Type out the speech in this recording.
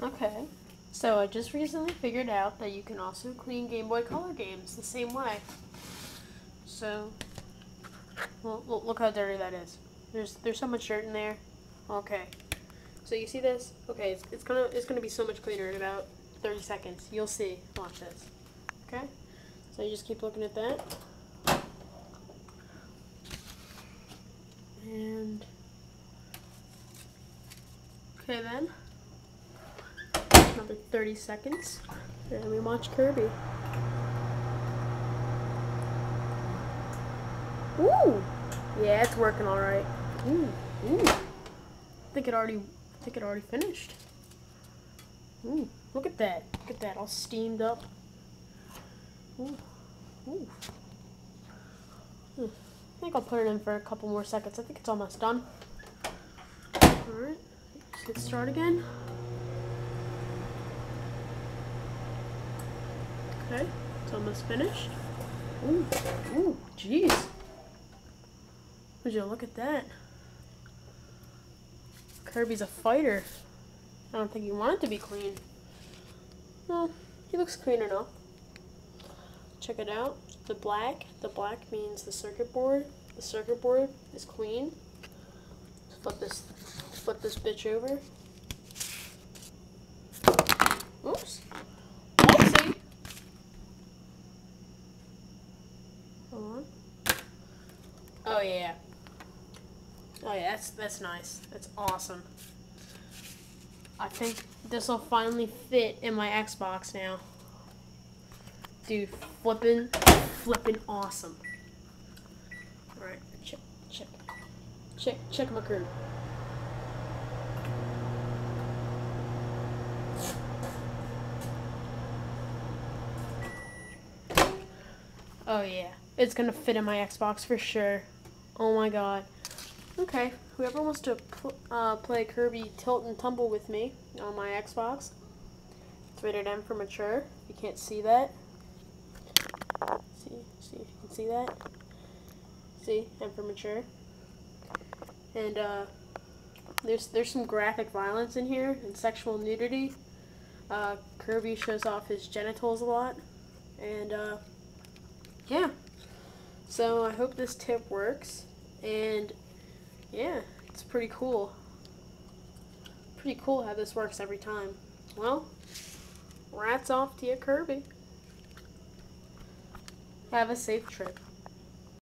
Okay. So I just recently figured out that you can also clean Game Boy Color games the same way. So, well, look how dirty that is. There's so much dirt in there. Okay. So you see this? Okay, it's gonna be so much cleaner in about 30 seconds. You'll see. Watch this. Okay. So you just keep looking at that. And okay then. Another 30 seconds. And we watch Kirby. Ooh! Yeah, it's working alright. Ooh. I think it already finished. Ooh, look at that. Look at that, all steamed up. Ooh. I think I'll put it in for a couple more seconds. I think it's almost done. Alright, let's hit start again. Okay, it's almost finished. Ooh, jeez. Would you look at that? Kirby's a fighter. I don't think you want it to be clean. Well, he looks clean enough. Check it out. The black means the circuit board. The circuit board is clean. Flip this bitch over. Oops. Oopsie. Hold on. Oh yeah. Oh yeah, that's nice. That's awesome. I think this will finally fit in my Xbox now. Dude, flippin' awesome. Alright, check my curve. Oh yeah, it's gonna fit in my Xbox for sure. Oh my god. Okay, whoever wants to play Kirby Tilt and Tumble with me on my Xbox, it's rated M for mature. You can't see that. See if you can see that. See, M for mature. And there's some graphic violence in here and sexual nudity. Kirby shows off his genitals a lot, and yeah. So I hope this tip works, and yeah, it's pretty cool. Pretty cool how this works every time. Well, rats off to you, Kirby. Have a safe trip.